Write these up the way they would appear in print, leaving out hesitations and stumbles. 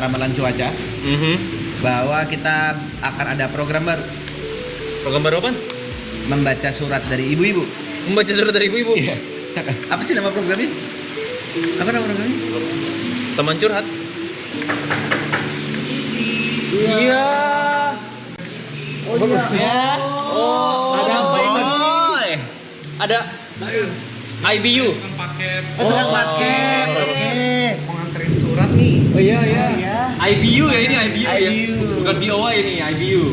ramalan cuaca bahwa kita akan ada program baru. Program baru apa? Membaca surat dari ibu-ibu. Membaca surat dari ibu-ibu? Iya. Apa sih nama programnya? Apa nama programnya? Teman curhat. Iya. Oh iya. Oh. Ada apa ini? Ada IBU. Tukang paket. Mau nganterin surat nih. Oh iya. IBU ya ini IBU ya. IBU. Bukan BOA ini IBU.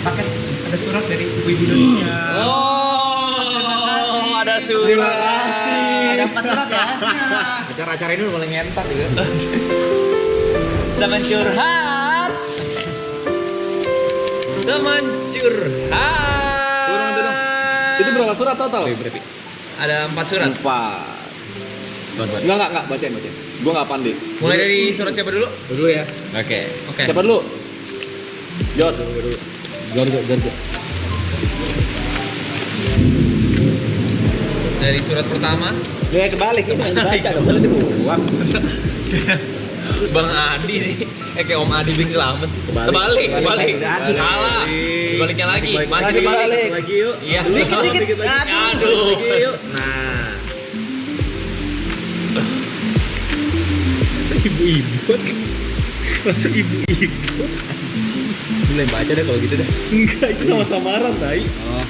Paket ada surat dari ibu-ibu Indonesia. Oh, ada surat. Terima kasih. Ada 4 surat ya. Acara-acara ini udah mulai ngentot juga. Teman curhat. Teman curhat. Turun. Itu berapa surat total? Berarti ada 4 surat. 4. Enggak, bacain. Gua enggak pandai. Mulai dari surat siapa dulu? Dulu ya. Oke. Siapa dulu? Jod. Gorgo. Dari surat pertama, Ya kebalik ini yang dibaca dong, boleh dibuang. Bang Adi sih. Kayak Om Adi Bing Slamet sih. Kebalik. Kebalik. Aduh. Salah. Baliknya lagi. Masih Masih kebalik. kebalik. Lagi yuk. Iya. Dikit. Aduh. Lagi yuk. Nah. Masa ibu-ibu? Dulu yang baca deh kalau gitu deh. Enggak, itu nama samaran, Tai. Oh.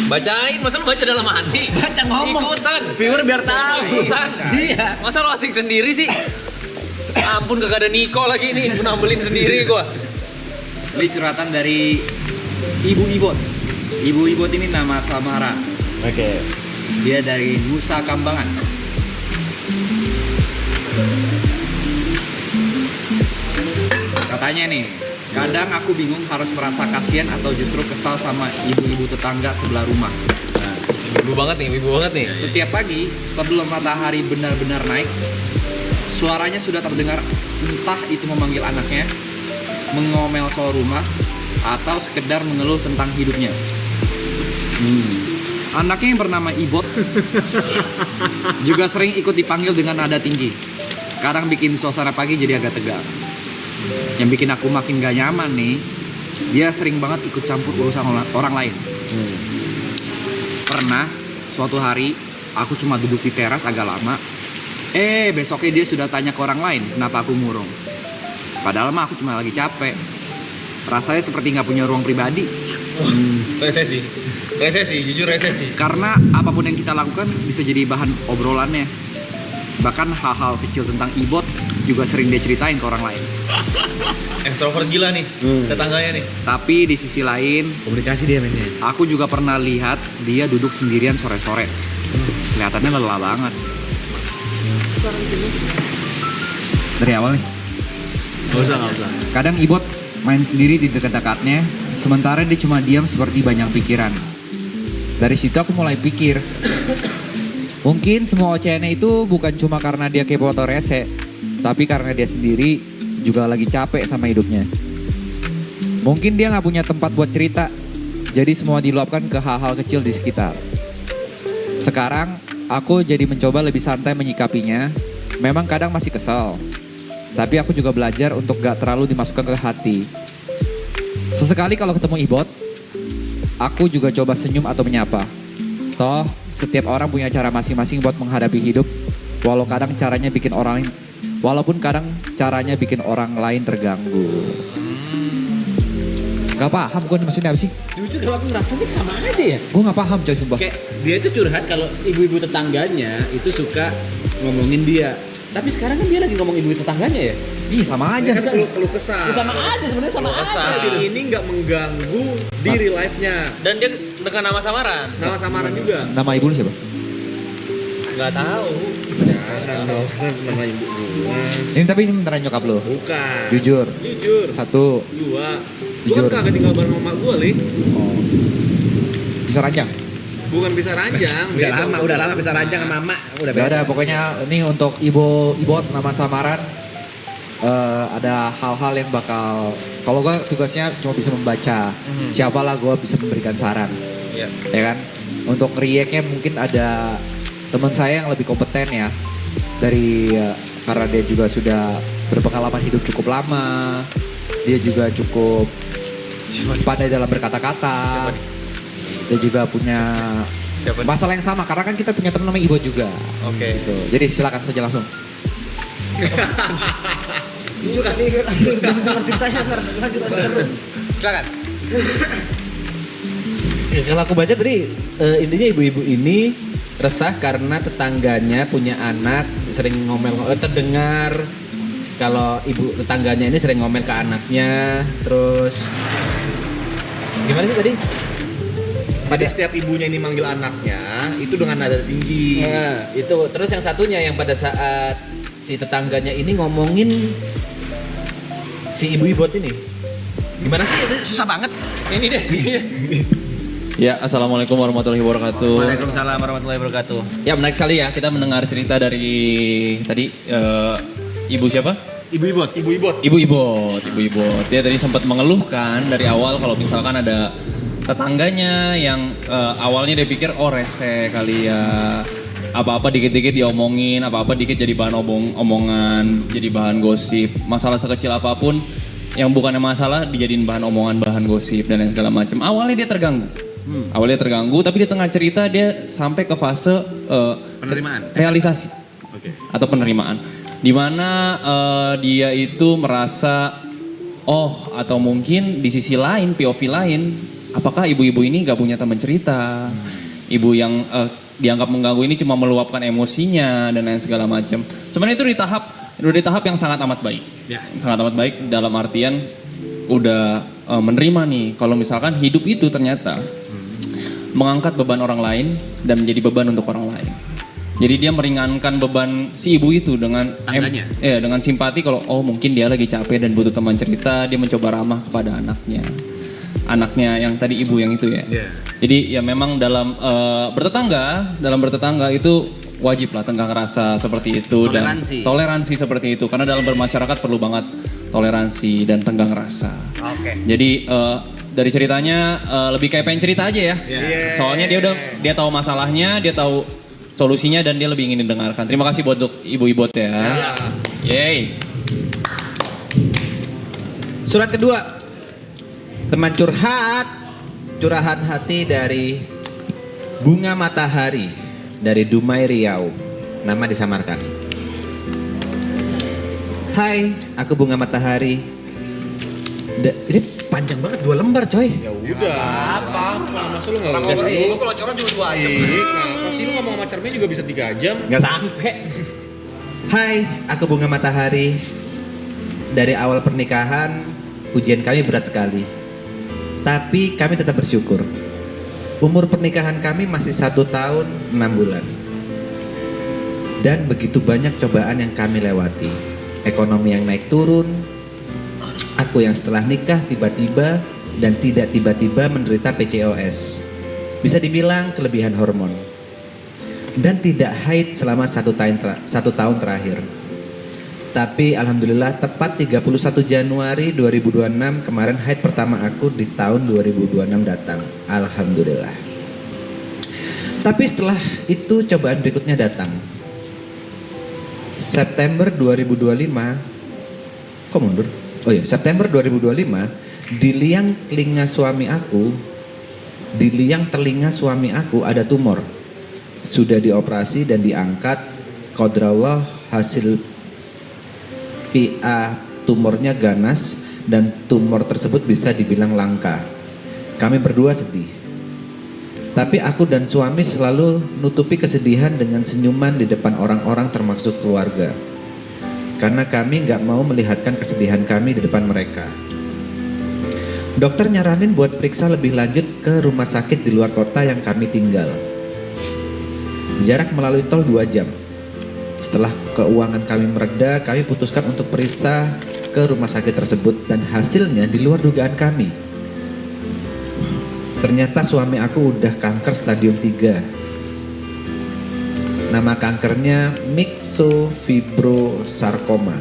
Bacain, masa lu baca dalam hati? Baca ngomong. Ikutan. Viewer biar tahu. Ikutan. Iya. Masa lu asing sendiri sih? Ampun kagak ada Niko lagi nih, gua nambelin sendiri gua. Ini curhatan dari Ibu Ibot. Ibu Ibot ini nama samaran. Oke. Dia dari Nusa Kambangan. Katanya nih, kadang aku bingung harus merasa kasihan atau justru kesal sama ibu-ibu tetangga sebelah rumah. Ibu banget nih. Setiap pagi sebelum matahari benar-benar naik, suaranya sudah terdengar, entah itu memanggil anaknya, mengomel soal rumah, atau sekedar mengeluh tentang hidupnya. Anaknya yang bernama Ibot juga sering ikut dipanggil dengan nada tinggi. Kadang bikin suasana pagi jadi agak tegang. Yang bikin aku makin gak nyaman nih, dia sering banget ikut campur urusan orang lain. Pernah suatu hari aku cuma duduk di teras agak lama. Besoknya dia sudah tanya ke orang lain kenapa aku murung. Padahal mah aku cuma lagi capek. Rasanya seperti nggak punya ruang pribadi. Resesi, jujur resesi. Karena apapun yang kita lakukan bisa jadi bahan obrolannya. Bahkan hal-hal kecil tentang Ibot juga sering dia ceritain ke orang lain. Extrovert gila nih, tetangganya nih. Tapi di sisi lain, Komunikasi dia mainnya. aku juga pernah lihat dia duduk sendirian sore-sore. Kelihatannya lelah banget. Dari awal nih. Gak usah. Kadang Ibot main sendiri di dekat-dekatnya, sementara dia cuma diam seperti banyak pikiran. Dari situ aku mulai pikir, mungkin semua ocehannya itu bukan cuma karena dia kepo atau rese, tapi karena dia sendiri juga lagi capek sama hidupnya. Mungkin dia gak punya tempat buat cerita, jadi semua diluapkan ke hal-hal kecil di sekitar. Sekarang, aku jadi mencoba lebih santai menyikapinya. Memang kadang masih kesel, tapi aku juga belajar untuk gak terlalu dimasukkan ke hati. Sesekali kalau ketemu Ibot, aku juga coba senyum atau menyapa. Toh, setiap orang punya cara masing-masing buat menghadapi hidup, walaupun kadang caranya bikin orang lain terganggu. Gak paham gue maksudnya apa sih? Jujur kalau aku ngerasanya sama aja ya. Gue gak paham coy sumpah. Kayak dia itu curhat kalau ibu-ibu tetangganya itu suka ngomongin dia. Tapi sekarang kan dia lagi ngomong ibu tetangganya ya. Ih sama aja. Keluh kesah. Sama aja sebenarnya sama Keluh kesah. aja gitu. Ini nggak mengganggu di real life-nya. Dan dia dengan nama samaran. Nama samaran juga. Nama ibu lu siapa? Nggak tahu. Jangan dong, nama ibu gua. Ini tapi ini beneran nyokap lu? Bukan. Jujur. Jujur. 1. Dua. Gua Jujur. kan kagak tinggal bareng sama gua, Li. Oh. Bisa ranjang? Bukan bisa ranjang. Udah lama bisa ranjang sama mama. Udah Ya udah pokoknya ini untuk Ibot nama samaran ada hal-hal yang bakal kalau gue tugasnya cuma bisa membaca siapalah gue bisa memberikan saran. Iya. Ya kan? Untuk react-nya mungkin ada teman saya yang lebih kompeten ya. Karena dia juga sudah berpengalaman hidup cukup lama. Dia juga cukup pandai dalam berkata-kata. Siapa nih? Dia juga punya Siapa nih? masalah yang sama karena kan kita punya teman namanya Ibo juga. Oke. Gitu. Jadi silakan saja langsung. Jujur belum dengar ceritanya, lanjut terus. Silakan. Ya, kalau aku baca tadi intinya ibu-ibu ini resah karena tetangganya punya anak sering terdengar kalau ibu tetangganya ini sering ngomel ke anaknya, terus gimana sih tadi? Pada setiap ibunya ini manggil anaknya itu dengan nada tinggi. Nah, itu terus yang satunya yang pada saat si tetangganya ini ngomongin si ibu ibot ini. Gimana sih? Itu susah banget. Ini deh. Ya, assalamualaikum warahmatullahi wabarakatuh. Waalaikumsalam warahmatullahi wabarakatuh. Ya, menarik sekali ya kita mendengar cerita dari tadi ibu siapa? Ibu ibot. Ibu Ibot. Dia tadi sempat mengeluhkan dari awal kalau misalkan ada tetangganya yang awalnya dia pikir oh rese kali ya. Apa-apa dikit-dikit diomongin, apa-apa dikit jadi bahan omongan, jadi bahan gosip. Masalah sekecil apapun yang bukannya masalah dijadiin bahan omongan, bahan gosip dan lain segala macam. Awalnya dia terganggu. Awalnya terganggu, tapi di tengah cerita dia sampai ke fase Penerimaan. realisasi atau penerimaan, di mana dia itu merasa atau mungkin di sisi lain POV lain, apakah ibu-ibu ini gak punya teman cerita, ibu yang dianggap mengganggu ini cuma meluapkan emosinya dan lain segala macam. Sebenarnya itu di tahap yang sangat amat baik, sangat amat baik dalam artian udah menerima nih kalau misalkan hidup itu ternyata mengangkat beban orang lain dan menjadi beban untuk orang lain. Jadi dia meringankan beban si ibu itu dengan dengan simpati kalau mungkin dia lagi capek dan butuh teman cerita, dia mencoba ramah kepada anaknya yang tadi ibu yang itu ya. Jadi ya memang dalam bertetangga itu wajib lah tenggang rasa seperti itu dan toleransi seperti itu karena dalam bermasyarakat perlu banget toleransi dan tenggang rasa. Oke. Jadi dari ceritanya lebih kayak pengen cerita aja ya. Soalnya dia tahu masalahnya, dia tahu solusinya dan dia lebih ingin didengarkan. Terima kasih buat ibu ibot ya. Yeay. Surat kedua. Teman curahan hati dari Bunga Matahari dari Dumai Riau. Nama disamarkan. Hai, aku Bunga Matahari. Ini panjang banget 2 lembar coy. Udah. Masa lu nggak ngobrol dulu kalau coran cuma 2 jam. Kenapa sih lu ngomong sama cermin juga bisa 3 jam? Nggak sampai. Hai, aku Bunga Matahari. Dari awal pernikahan, ujian kami berat sekali. Tapi kami tetap bersyukur. Umur pernikahan kami masih 1 tahun 6 bulan. Dan begitu banyak cobaan yang kami lewati. Ekonomi yang naik turun. Aku yang setelah nikah tiba-tiba dan tidak tiba-tiba menderita PCOS. Bisa dibilang kelebihan hormon. Dan tidak haid selama 1 tahun terakhir. Tapi alhamdulillah tepat 31 Januari 2026 kemarin haid pertama aku di tahun 2026 datang. Alhamdulillah. Tapi setelah itu cobaan berikutnya datang. September 2025. Kok mundur? Oh iya, September 2025 di liang telinga suami aku ada tumor. Sudah dioperasi dan diangkat. Qadrallah hasil PA tumornya ganas dan tumor tersebut bisa dibilang langka. Kami berdua sedih. Tapi aku dan suami selalu nutupi kesedihan dengan senyuman di depan orang-orang termasuk keluarga. Karena kami gak mau melihatkan kesedihan kami di depan mereka. Dokter nyaranin buat periksa lebih lanjut ke rumah sakit di luar kota yang kami tinggal. Jarak melalui tol 2 jam. Setelah keuangan kami mereda, kami putuskan untuk periksa ke rumah sakit tersebut dan hasilnya di luar dugaan kami. Ternyata suami aku udah kanker stadium 3. Nama kankernya myxofibrosarcoma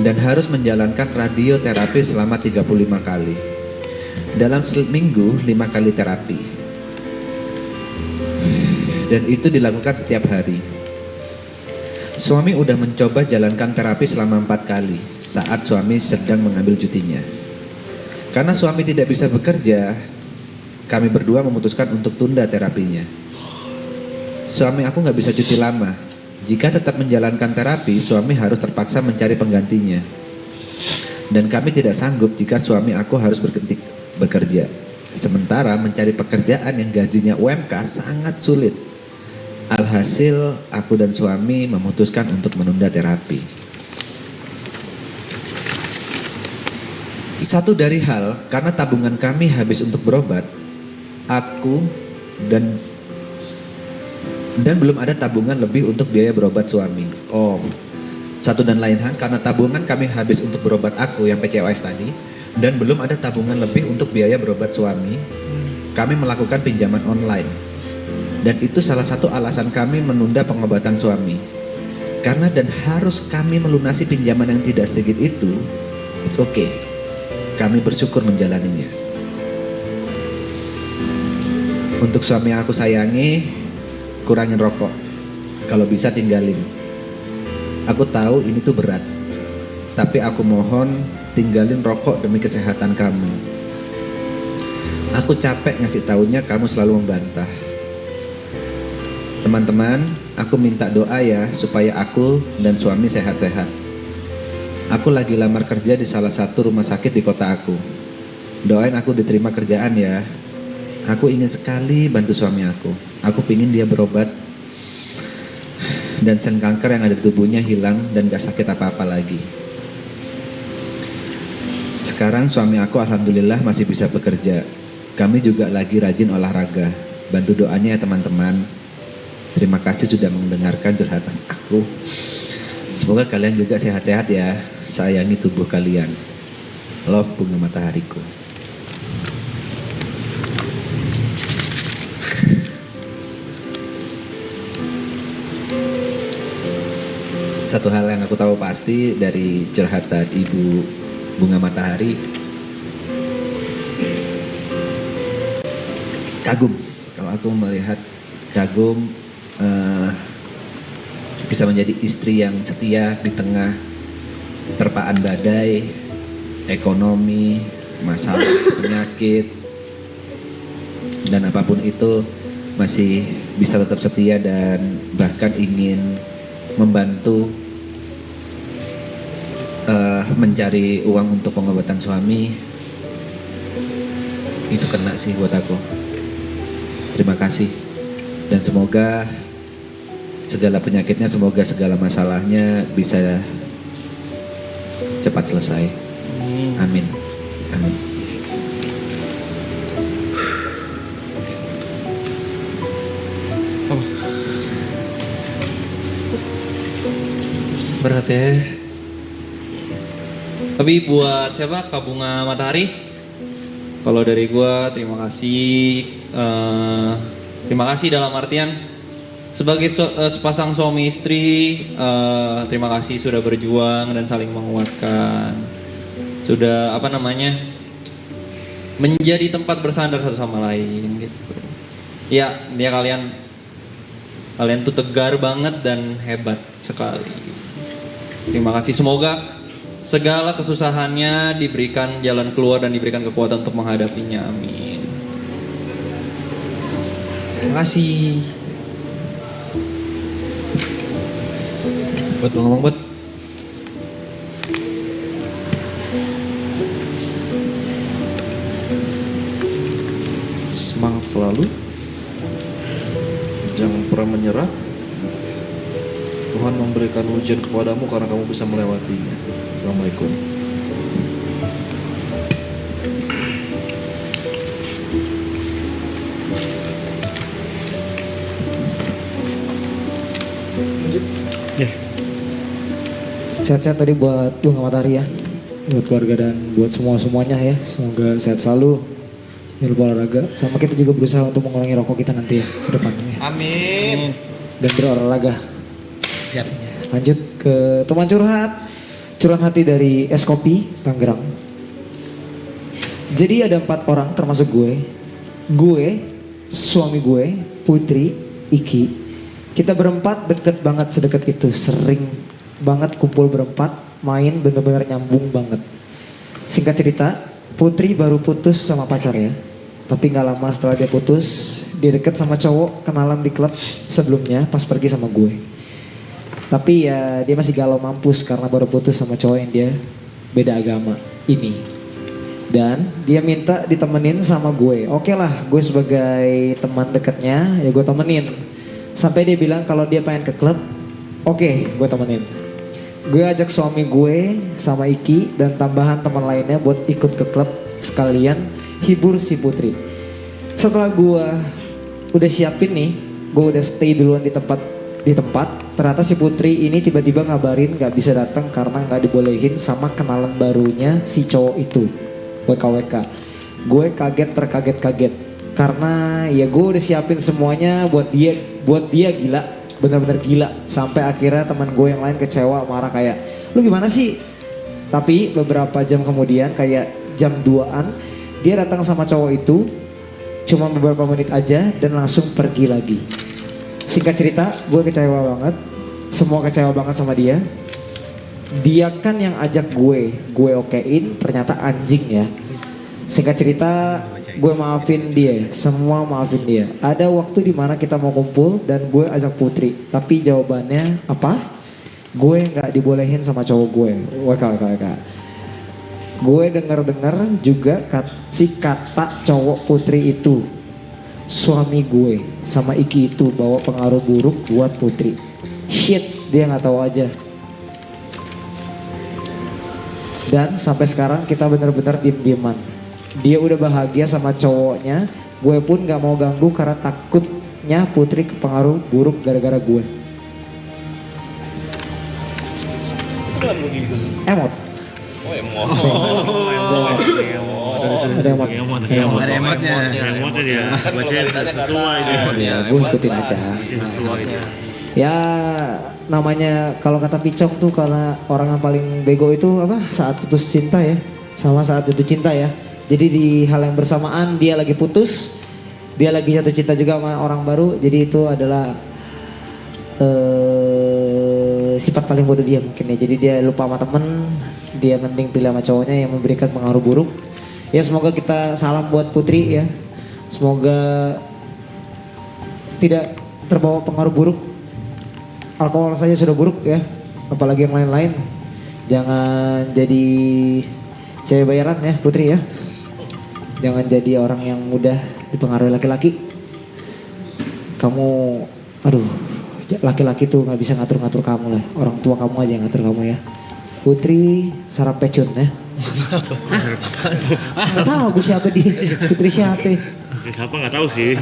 dan harus menjalankan radioterapi selama 35 kali. Dalam seminggu 5 kali terapi. Dan itu dilakukan setiap hari. Suami udah mencoba jalankan terapi selama 4 kali saat suami sedang mengambil cutinya. Karena suami tidak bisa bekerja, kami berdua memutuskan untuk tunda terapinya. Suami aku nggak bisa cuti lama. Jika tetap menjalankan terapi, suami harus terpaksa mencari penggantinya. Dan kami tidak sanggup jika suami aku harus berhenti bekerja. Sementara mencari pekerjaan yang gajinya UMK sangat sulit. Alhasil, aku dan suami memutuskan untuk menunda terapi. Satu dari hal, karena tabungan kami habis untuk berobat, aku dan belum ada tabungan lebih untuk biaya berobat suami. Oh, satu dan lain hal, karena tabungan kami habis untuk berobat aku yang PCOS tadi, dan belum ada tabungan lebih untuk biaya berobat suami, kami melakukan pinjaman online. Dan itu salah satu alasan kami menunda pengobatan suami. Karena dan harus kami melunasi pinjaman yang tidak sedikit itu, it's okay. Kami bersyukur menjalaninya. Untuk suami yang aku sayangi, kurangin rokok. Kalau bisa tinggalin. Aku tahu ini tuh berat. Tapi aku mohon tinggalin rokok demi kesehatan kamu. Aku capek ngasih taunya kamu selalu membantah. Teman-teman, aku minta doa ya supaya aku dan suami sehat-sehat. Aku lagi lamar kerja di salah satu rumah sakit di kota aku. Doain aku diterima kerjaan ya. Aku ingin sekali bantu suami aku. Aku pingin dia berobat dan sel kanker yang ada di tubuhnya hilang dan gak sakit apa-apa lagi. Sekarang suami aku alhamdulillah masih bisa bekerja. Kami juga lagi rajin olahraga. Bantu doanya ya teman-teman. Terima kasih sudah mendengarkan curhatan aku. Semoga kalian juga sehat-sehat ya. Sayangi tubuh kalian. Love, Bunga Matahariku. Satu hal yang aku tahu pasti dari curhatan Ibu Bunga Matahari, kagum. Kalau aku melihat kagum bisa menjadi istri yang setia di tengah terpaan badai, ekonomi, masalah, penyakit, dan apapun itu masih bisa tetap setia dan bahkan ingin membantu mencari uang untuk pengobatan suami. Itu kena sih buat aku. Terima kasih dan semoga segala penyakitnya, semoga segala masalahnya bisa cepat selesai. Amin. Amin. Berat ya. Tapi buat siapa? Kak Bunga Matahari. Kalau dari gua terima kasih. Terima kasih dalam artian sebagai sepasang suami istri, terima kasih sudah berjuang dan saling menguatkan. Sudah menjadi tempat bersandar satu sama lain gitu. Ya, dia kalian tuh tegar banget dan hebat sekali. Terima kasih, semoga segala kesusahannya diberikan jalan keluar dan diberikan kekuatan untuk menghadapinya. Amin. Terima kasih. Buat ngomong buat. Semangat selalu. Jangan pernah menyerah. Tuhan memberikan ujian kepadamu karena kamu bisa melewatinya. Assalamualaikum. Sehat-sehat tadi buat Bunga Matahari ya, buat keluarga dan buat semuanya ya. Semoga sehat selalu, jangan lupa olahraga. Sama kita juga berusaha untuk mengurangi rokok kita nanti ya ke depannya ya. Amin. Dan berolahraga. Siap. Lanjut ke teman curahan hati dari Es Kopi Tangerang. Jadi ada 4 orang termasuk gue, suami gue, Putri, Iki. Kita berempat deket banget sedekat itu, sering banget kumpul berempat, main bener-bener nyambung banget. Singkat cerita, Putri baru putus sama pacarnya. Tapi gak lama setelah dia putus, dia deket sama cowok kenalan di klub sebelumnya pas pergi sama gue. Tapi ya dia masih galau mampus karena baru putus sama cowok yang dia beda agama ini. Dan dia minta ditemenin sama gue. Oke lah, gue sebagai teman dekatnya ya gue temenin. Sampai dia bilang kalau dia pengen ke klub, oke, gue temenin. Gue ajak suami gue sama Iki dan tambahan teman lainnya buat ikut ke klub sekalian hibur si Putri. Setelah gue udah siapin nih, gue udah stay duluan di tempat. Ternyata si Putri ini tiba-tiba ngabarin gak bisa datang karena gak dibolehin sama kenalan barunya si cowok itu, WKWK. Gue terkaget-kaget karena ya gue udah siapin semuanya buat dia gila, bener-bener gila. Sampai akhirnya teman gue yang lain kecewa, marah kayak, lu gimana sih? Tapi beberapa jam kemudian kayak jam 2-an, dia datang sama cowok itu cuma beberapa menit aja dan langsung pergi lagi. Singkat cerita, gue kecewa banget. Semua kecewa banget sama dia. Dia kan yang ajak gue okein, ternyata anjing ya. Singkat cerita, gue maafin dia, semua maafin dia. Ada waktu dimana kita mau kumpul dan gue ajak Putri. Tapi jawabannya apa? Gue gak dibolehin sama cowok gue. WKWK. Gue denger juga si kata cowok Putri itu, suami gue sama Iki itu bawa pengaruh buruk buat Putri. Shit, dia nggak tahu aja. Dan sampai sekarang kita bener-bener diem-dieman. Dia udah bahagia sama cowoknya, gue pun nggak mau ganggu karena takutnya Putri kepengaruh buruk gara-gara gue. Emot. Ada emotnya. Ya, gue ikutin aja. Ya namanya kalau kata Picong tuh karena orang yang paling bego itu apa? Saat putus cinta ya, sama saat jatuh cinta ya. Jadi di hal yang bersamaan dia lagi putus, dia lagi jatuh cinta juga sama orang baru. Jadi itu adalah sifat paling bodoh dia mungkin ya. Jadi dia lupa sama temen, dia mending pilih sama cowoknya yang memberikan pengaruh buruk. Ya semoga kita salam buat Putri ya. Semoga tidak terbawa pengaruh buruk. Alkohol saja sudah buruk ya, apalagi yang lain-lain. Jangan jadi cewek bayaran ya Putri ya. Jangan jadi orang yang mudah dipengaruhi laki-laki. Kamu, aduh, laki-laki tuh nggak bisa ngatur-ngatur kamu lah. Orang tua kamu aja yang ngatur kamu ya. Putri sarap pecun ya. Nggak tahu gue siapa dia. Putri siapa? Siapa nggak tahu sih.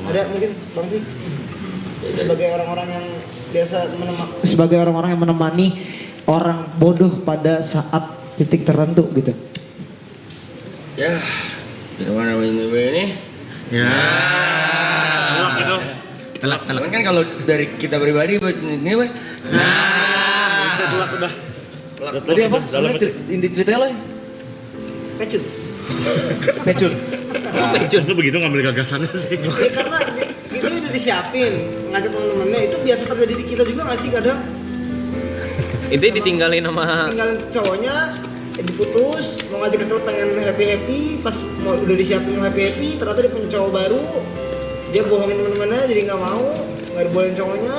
Ada mungkin Bang Pi sebagai orang-orang yang biasa sebagai orang-orang yang menemani orang bodoh pada saat titik tertentu gitu. Ya, gimana ini? Ya. Telak gitu. Telak. Kan kalau dari kita pribadi ini weh. Telak udah. Tadi apa? Sebenarnya inti ceritanya lah. Pecun. Pecun. Pecun tuh begitu ngambil gagasannya sih. Ya karena itu udah disiapin ngajak teman-temannya, itu biasa terjadi di kita juga nggak sih kadang? Itu ditinggalin sama Tinggalin cowoknya, diputus, mau ngajak ke klub pengen happy, pas udah disiapin mau happy, ternyata dia punya cowok baru, dia bohongin teman-temannya jadi nggak mau, nggak dibolehin cowoknya.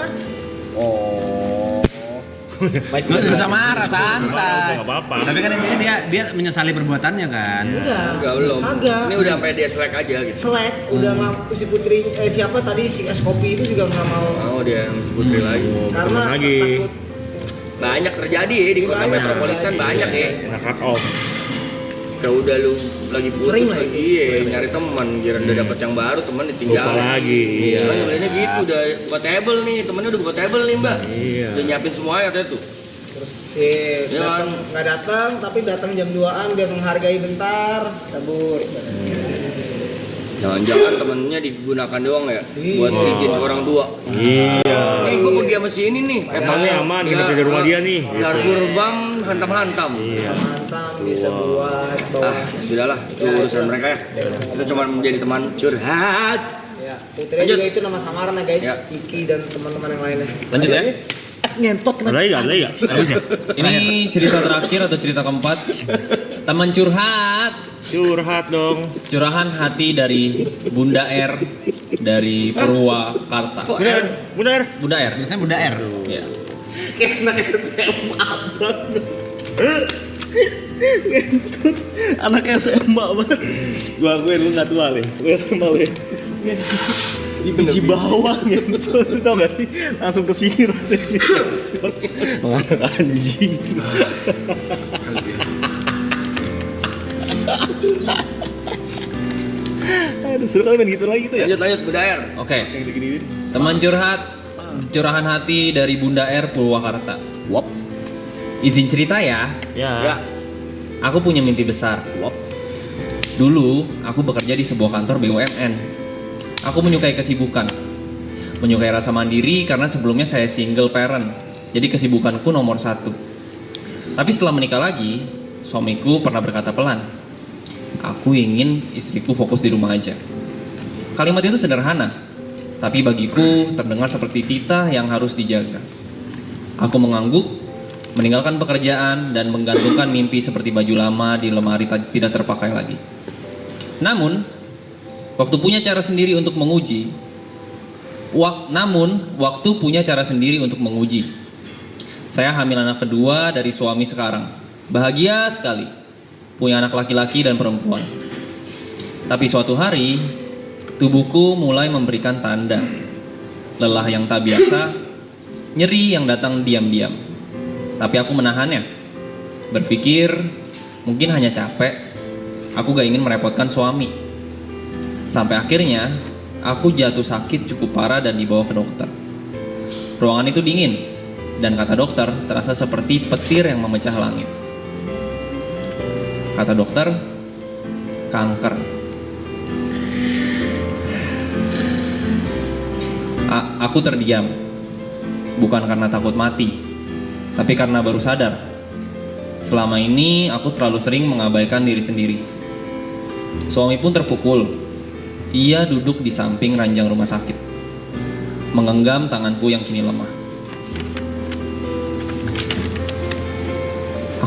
Nggak usah marah, santai. Nggak apa-apa. Tapi kan intinya dia menyesali perbuatannya kan. Enggak belum. Kagak. Ini udah sampai dia selek aja gitu. Selek, udah nggak si Putri, siapa tadi si es kopi itu juga nggak mau. Mau dia yang Putri lagi. Karena lagi. takut. Banyak terjadi ya di kota metropolitan banyak ya. Nah, cut off. Kalau udah lu lagi putus Sering lagi ya nyari teman, kira udah dapet yang baru teman ditinggalin. Lupa lagi. Iya. Sebenarnya gitu udah buka table nih, temennya udah buka table nih mbak. Iya. Udah nyiapin semuanya katanya tuh. Terus Iya kan? nggak datang, tapi datang jam 2-an biar menghargai bentar, sabur. Jangan-jangan temennya digunakan doang ya buat izin ke orang tua. Iya. Nih gue pergi sama si ini nih. Ini aman, kita pergi ke rumah dia nih. Sarbur bam hantam-hantam. Iya. Mantap bisa buat Ah, sudahlah, itu urusan mereka ya. Kita cuma menjadi teman curhat. Ya, Putri juga itu nama samaran ya guys, Iki dan teman-teman yang lainnya. Lanjut ya. Ngentot kenapa? Ada ya? Ini cerita terakhir atau cerita keempat? Teman curhat. Curhat dong. Curahan hati dari Bunda R dari Purwakarta. Bunda R. Biasanya Bunda R. Ya. Anak SMA banget. Gua akuin lu nggak tua le. Lu SMA le. Di biji bawang gitu. Lu tau gak sih? Langsung ke sini rasanya. Anak anjing. Aduh, suruh kalian main gitu lagi tuh ya? Lanjut Bunda R. Oke. Teman curhat, curahan hati dari Bunda R Purwakarta. Wop. Izin cerita ya. Ya. Aku punya mimpi besar. Wop. Dulu aku bekerja di sebuah kantor BUMN. Aku menyukai kesibukan. Menyukai rasa mandiri karena sebelumnya saya single parent. Jadi kesibukanku nomor 1. Tapi setelah menikah lagi, suamiku pernah berkata pelan, aku ingin istriku fokus di rumah aja. Kalimat itu sederhana, tapi bagiku terdengar seperti titah yang harus dijaga. Aku mengangguk, meninggalkan pekerjaan dan menggantungkan mimpi seperti baju lama di lemari tidak terpakai lagi. Namun, waktu punya cara sendiri untuk menguji. Saya hamil anak kedua dari suami sekarang. Bahagia sekali. Punya anak laki-laki dan perempuan. Tapi suatu hari, tubuhku mulai memberikan tanda. Lelah yang tak biasa, nyeri yang datang diam-diam. Tapi aku menahannya. Berpikir, mungkin hanya capek. Aku gak ingin merepotkan suami. Sampai akhirnya, aku jatuh sakit cukup parah dan dibawa ke dokter. Ruangan itu dingin, dan kata dokter terasa seperti petir yang memecah langit. Kata dokter, kanker. Aku terdiam, bukan karena takut mati, tapi karena baru sadar. Selama ini aku terlalu sering mengabaikan diri sendiri. Suami pun terpukul. Ia duduk di samping ranjang rumah sakit, menggenggam tanganku yang kini lemah.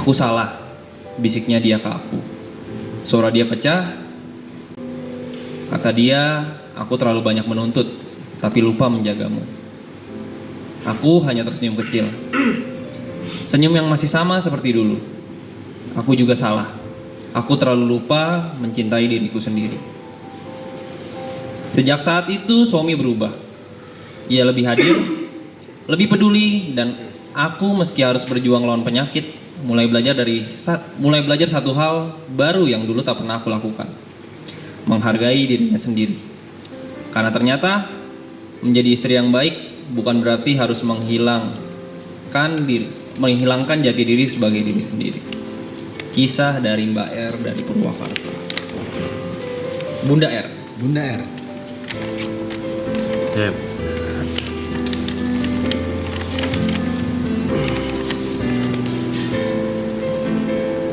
Aku salah, bisiknya dia ke aku. Suara dia pecah. Kata dia, aku terlalu banyak menuntut, tapi lupa menjagamu. Aku hanya tersenyum kecil. Senyum yang masih sama seperti dulu. Aku juga salah. Aku terlalu lupa mencintai diriku sendiri. Sejak saat itu suami berubah. Ia lebih hadir, lebih peduli, dan aku meski harus berjuang lawan penyakit, mulai belajar satu hal baru yang dulu tak pernah aku lakukan. Menghargai dirinya sendiri. Karena ternyata menjadi istri yang baik bukan berarti harus menghilangkan jati diri sebagai diri sendiri. Kisah dari Mbak R dari Purwakarta. Bunda R. Bunda R.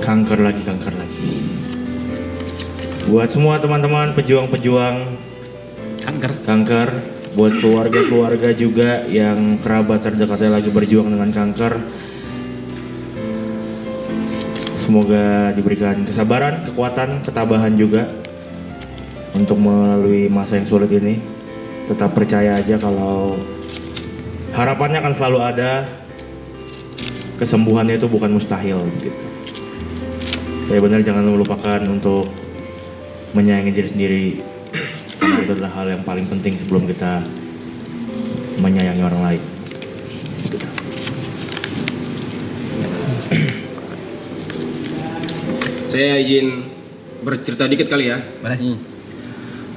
Kanker lagi. Buat semua teman-teman pejuang-pejuang kanker, buat keluarga-keluarga juga yang kerabat terdekatnya lagi berjuang dengan kanker, semoga diberikan kesabaran, kekuatan, ketabahan juga untuk melalui masa yang sulit ini. Tetap percaya aja kalau harapannya akan selalu ada, kesembuhannya itu bukan mustahil gitu. Ya benar, jangan melupakan untuk menyayangi diri sendiri. Karena itu adalah hal yang paling penting sebelum kita menyayangi orang lain. Gitu. Saya izin bercerita dikit kali ya.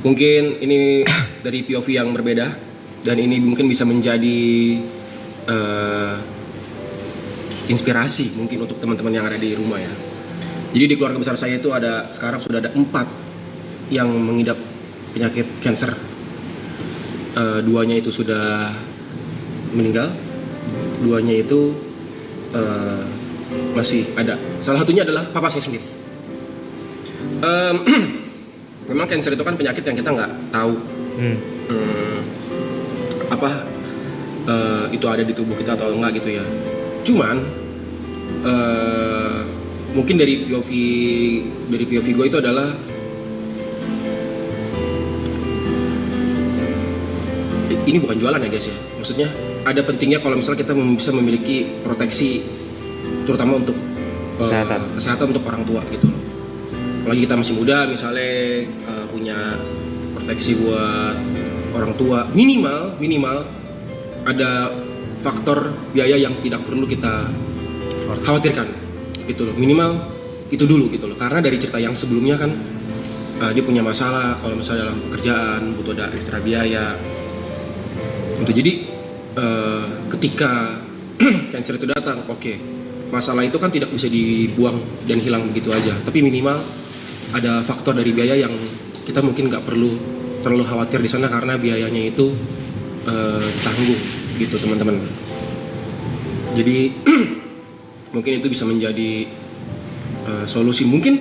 Mungkin ini dari POV yang berbeda, dan ini mungkin bisa menjadi inspirasi mungkin untuk teman-teman yang ada di rumah ya. Jadi di keluarga besar saya itu sekarang sudah ada 4 yang mengidap penyakit kanker. 2-nya itu sudah meninggal, 2-nya itu masih ada. Salah satunya adalah papa saya sendiri. memang cancer itu kan penyakit yang kita nggak tahu itu ada di tubuh kita atau enggak gitu ya. Cuman mungkin dari POV gue itu adalah ini bukan jualan ya guys ya. Maksudnya ada pentingnya kalau misalnya kita bisa memiliki proteksi terutama untuk kesehatan untuk orang tua gitu loh. Apalagi kita masih muda misalnya punya proteksi buat orang tua, minimal ada faktor biaya yang tidak perlu kita khawatirkan gitu loh. Minimal itu dulu gitu loh. Karena dari cerita yang sebelumnya kan dia punya masalah kalau misalnya dalam pekerjaan butuh ada ekstra biaya. Untuk jadi ketika cancer itu datang, oke, masalah itu kan tidak bisa dibuang dan hilang begitu aja. Tapi minimal ada faktor dari biaya yang kita mungkin nggak perlu terlalu khawatir di sana karena biayanya itu tanggung gitu teman-teman. Jadi mungkin itu bisa menjadi solusi. Mungkin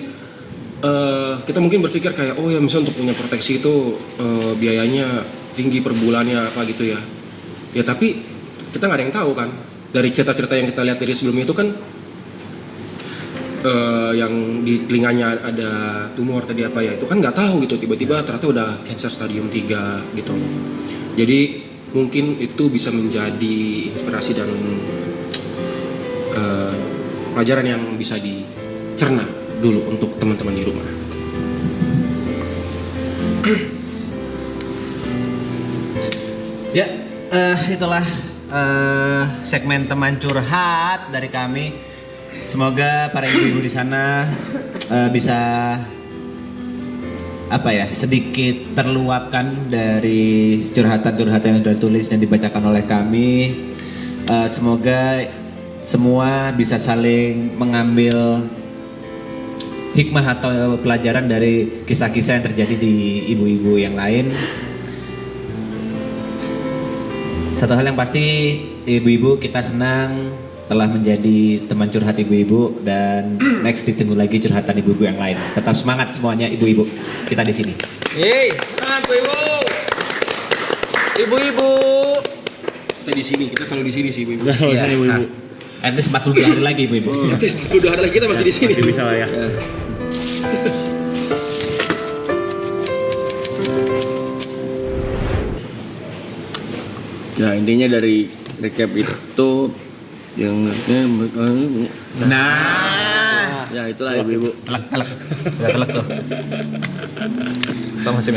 kita mungkin berpikir kayak oh ya misalnya untuk punya proteksi itu biayanya tinggi per bulannya apa gitu ya. Ya tapi kita nggak ada yang tahu kan. Dari cerita-cerita yang kita lihat dari sebelumnya itu kan yang di telinganya ada tumor tadi apa ya itu kan nggak tahu gitu, tiba-tiba ternyata udah cancer stadium 3 gitu. Jadi mungkin itu bisa menjadi inspirasi dan pelajaran yang bisa dicerna dulu untuk teman-teman di rumah. Ya, itulah segmen teman curhat dari kami. Semoga para ibu-ibu di sana bisa sedikit terluapkan dari curhatan-curhatan yang sudah ditulis dan dibacakan oleh kami. Semoga semua bisa saling mengambil hikmah atau pelajaran dari kisah-kisah yang terjadi di ibu-ibu yang lain. Satu hal yang pasti, ibu-ibu kita senang telah menjadi teman curhat ibu-ibu dan next ditunggu lagi curhatan ibu-ibu yang lain. Tetap semangat semuanya ibu-ibu. Kita di sini. Yeay, semangat ibu. Ibu-ibu. Kita di sini, kita selalu di sini sih ibu-ibu. Kita selalu di sini ibu-ibu. At least 42 hari lagi ibu-ibu. At least 42 hari lagi kita masih di sini. Bisa lah ya. Ya intinya dari recap itu yang Nah, ya itulah ibu-ibu. telak tuh. Sama sih.